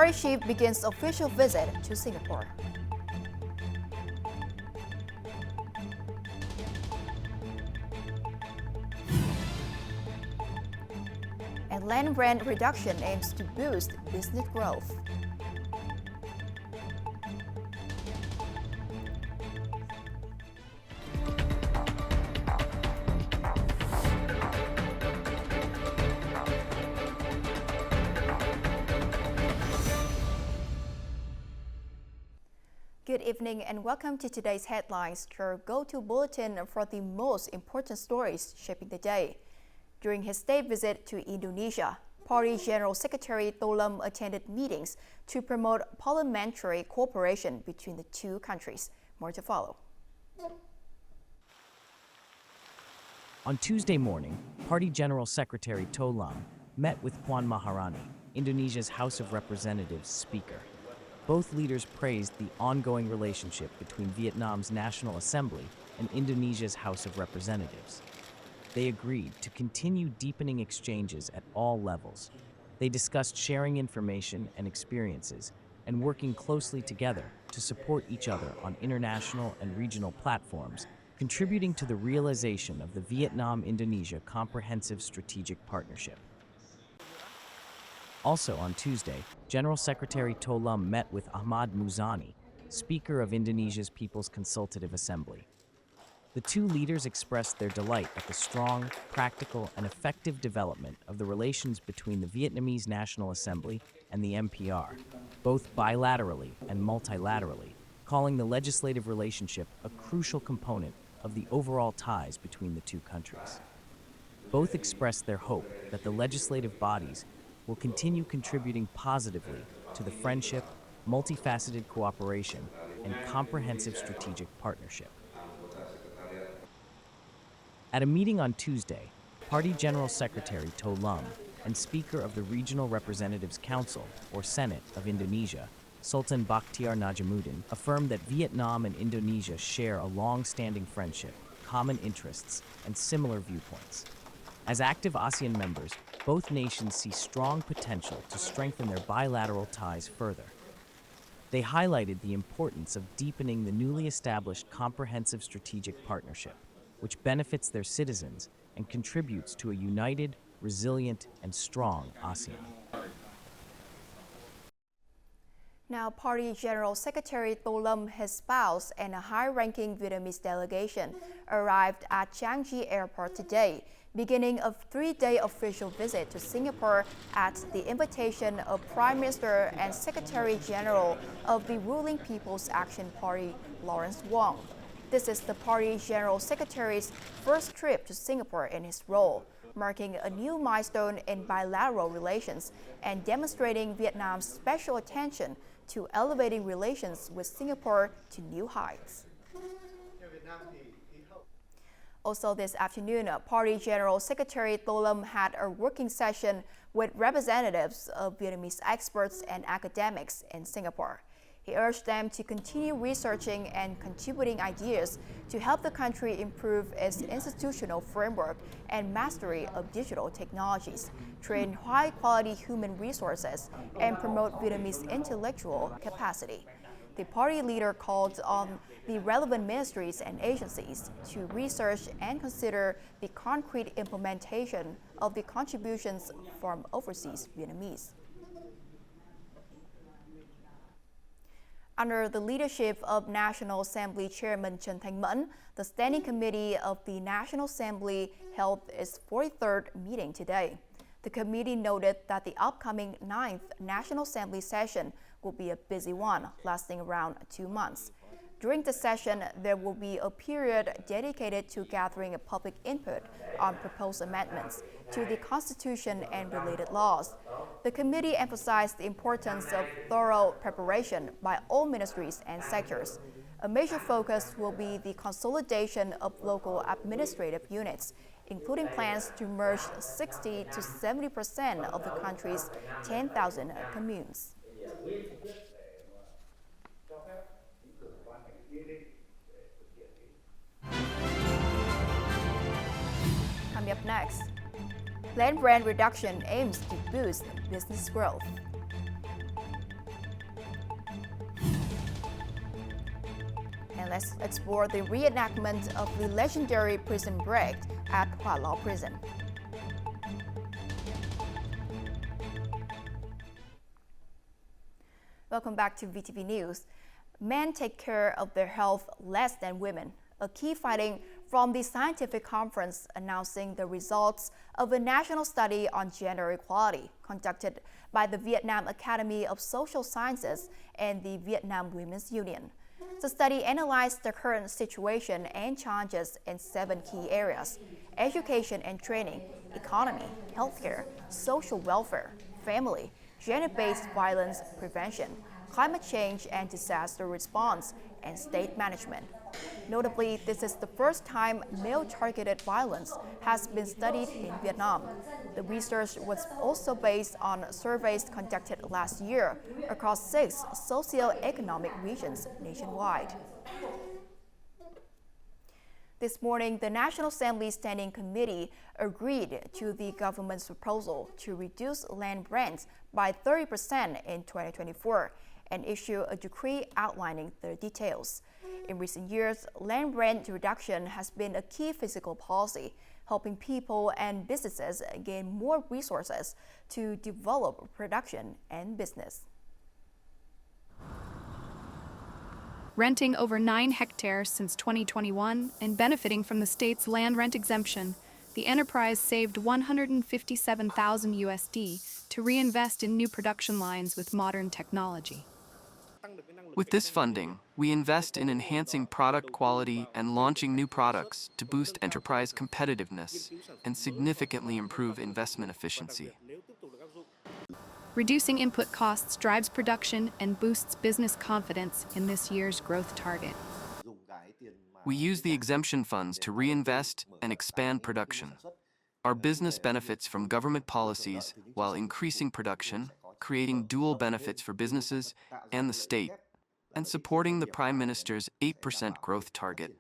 Party chief begins official visit to Singapore. And land rent reduction aims to boost business growth. Good evening and welcome to today's headlines, your go-to bulletin for the most important stories shaping the day. During his state visit to Indonesia, Party General Secretary To Lam attended meetings to promote parliamentary cooperation between the two countries. More to follow. On Tuesday morning, Party General Secretary To Lam met with Puan Maharani, Indonesia's House of Representatives Speaker. Both leaders praised the ongoing relationship between Vietnam's National Assembly and Indonesia's House of Representatives. They agreed to continue deepening exchanges at all levels. They discussed sharing information and experiences and working closely together to support each other on international and regional platforms, contributing to the realization of the Vietnam-Indonesia Comprehensive Strategic Partnership. Also on Tuesday, General Secretary To Lam met with Ahmad Muzani, Speaker of Indonesia's People's Consultative Assembly. The two leaders expressed their delight at the strong, practical, and effective development of the relations between the Vietnamese National Assembly and the MPR, both bilaterally and multilaterally, calling the legislative relationship a crucial component of the overall ties between the two countries. Both expressed their hope that the legislative bodies will continue contributing positively to the friendship, multifaceted cooperation, and comprehensive strategic partnership. At a meeting on Tuesday, Party General Secretary To Lam and Speaker of the Regional Representatives Council, or Senate, of Indonesia, Sultan Bakhtiar Najamuddin, affirmed that Vietnam and Indonesia share a long-standing friendship, common interests, and similar viewpoints. As active ASEAN members, both nations see strong potential to strengthen their bilateral ties further. They highlighted the importance of deepening the newly established comprehensive strategic partnership, which benefits their citizens and contributes to a united, resilient, and strong ASEAN. Now, Party General Secretary To Lam, his spouse, and a high-ranking Vietnamese delegation arrived at Changi Airport today, beginning a 3-day official visit to Singapore at the invitation of Prime Minister and Secretary General of the ruling People's Action Party, Lawrence Wong. This is the Party General Secretary's first trip to Singapore in his role, marking a new milestone in bilateral relations and demonstrating Vietnam's special attention to elevating relations with Singapore to new heights. Also this afternoon, Party General Secretary To Lam had a working session with representatives of Vietnamese experts and academics in Singapore. He urged them to continue researching and contributing ideas to help the country improve its institutional framework and mastery of digital technologies, train high-quality human resources, and promote Vietnamese intellectual capacity. The party leader called on the relevant ministries and agencies to research and consider the concrete implementation of the contributions from overseas Vietnamese. Under the leadership of National Assembly Chairman Trần Thanh Mẫn, the Standing Committee of the National Assembly held its 43rd meeting today. The committee noted that the upcoming 9th National Assembly session will be a busy one, lasting around 2 months. During the session, there will be a period dedicated to gathering public input on proposed amendments to the Constitution and related laws. The committee emphasized the importance of thorough preparation by all ministries and sectors. A major focus will be the consolidation of local administrative units, including plans to merge 60 to 70% of the country's 10,000 communes. Coming up next, land rent reduction aims to boost business growth. And let's explore the reenactment of the legendary prison break at Hua Lao Prison. Welcome back to VTV News. Men take care of their health less than women. A key finding from the scientific conference announcing the results of a national study on gender equality conducted by the Vietnam Academy of Social Sciences and the Vietnam Women's Union. The study analyzed the current situation and challenges in 7 key areas: education and training, economy, healthcare, social welfare, family, gender-based violence prevention, climate change and disaster response, and state management. Notably, this is the first time male-targeted violence has been studied in Vietnam. The research was also based on surveys conducted last year across 6 socio-economic regions nationwide. This morning, the National Assembly Standing Committee agreed to the government's proposal to reduce land rents by 30% in 2024 and issue a decree outlining the details. In recent years, land rent reduction has been a key fiscal policy, helping people and businesses gain more resources to develop production and business. Renting over 9 hectares since 2021 and benefiting from the state's land rent exemption, the enterprise saved $157,000 USD to reinvest in new production lines with modern technology. With this funding, we invest in enhancing product quality and launching new products to boost enterprise competitiveness and significantly improve investment efficiency. Reducing input costs drives production and boosts business confidence in this year's growth target. We use the exemption funds to reinvest and expand production. Our business benefits from government policies while increasing production, creating dual benefits for businesses and the state, and supporting the Prime Minister's 8% growth target.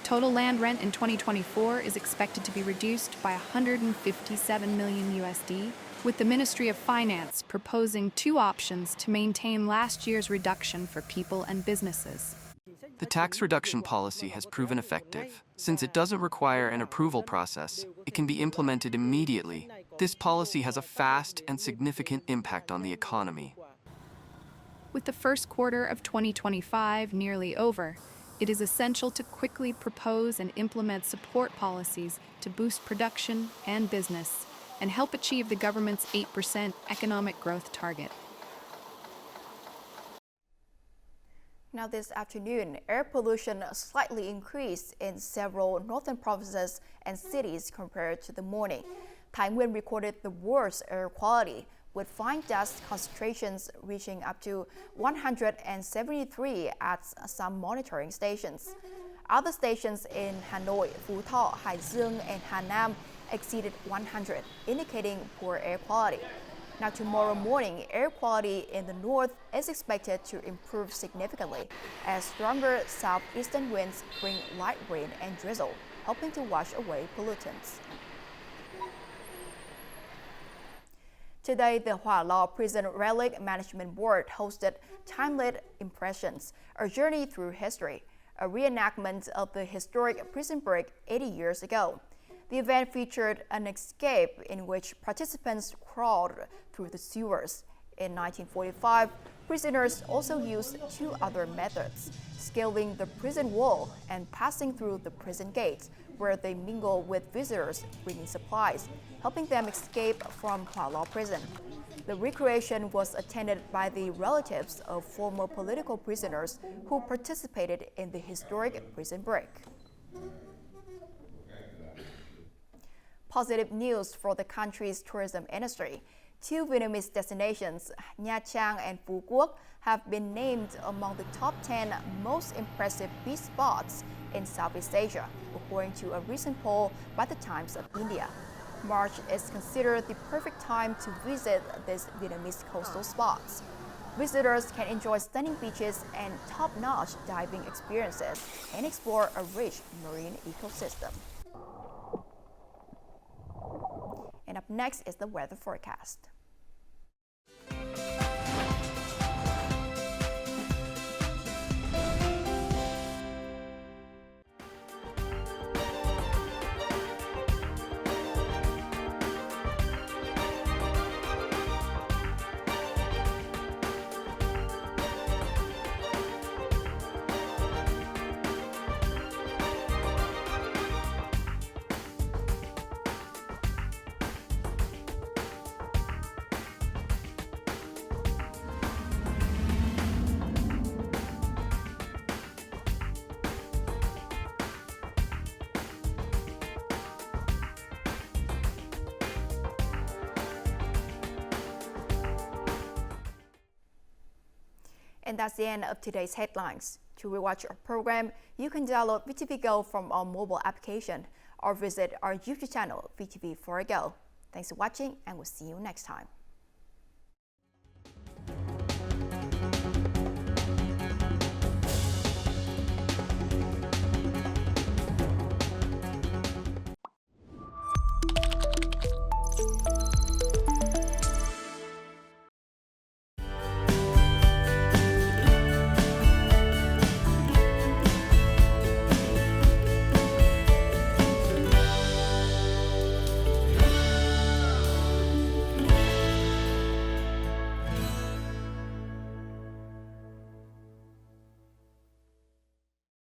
Total land rent in 2024 is expected to be reduced by $157 million USD, with the Ministry of Finance proposing 2 options to maintain last year's reduction for people and businesses. The tax reduction policy has proven effective. Since it doesn't require an approval process, it can be implemented immediately. This policy has a fast and significant impact on the economy. With the first quarter of 2025 nearly over, it is essential to quickly propose and implement support policies to boost production and business and help achieve the government's 8% economic growth target. Now this afternoon, air pollution slightly increased in several northern provinces and cities compared to the morning. Thái Nguyên recorded the worst air quality, with fine dust concentrations reaching up to 173 at some monitoring stations. Other stations in Hanoi, Phú Thọ, Hải Dương, and Hà Nam exceeded 100, indicating poor air quality. Now tomorrow morning, air quality in the north is expected to improve significantly as stronger southeastern winds bring light rain and drizzle, helping to wash away pollutants. Today, the Hua Lao Prison Relic Management Board hosted Time-Lit Impressions, a journey through history, a reenactment of the historic prison break 80 years ago. The event featured an escape in which participants crawled through the sewers. In 1945, prisoners also used 2 other methods: scaling the prison wall and passing through the prison gates, where they mingle with visitors bringing supplies, helping them escape from Hua Lao Prison. The recreation was attended by the relatives of former political prisoners who participated in the historic prison break. Positive news for the country's tourism industry. 2 Vietnamese destinations, Nha Trang and Phu Quoc, have been named among the top 10 most impressive beach spots in Southeast Asia, according to a recent poll by the Times of India. March is considered the perfect time to visit these Vietnamese coastal spots. Visitors can enjoy stunning beaches and top-notch diving experiences and explore a rich marine ecosystem. And up next is the weather forecast. And that's the end of today's headlines. To rewatch our program, you can download VTV Go from our mobile application or visit our YouTube channel, VTV4Go. Thanks for watching, and we'll see you next time.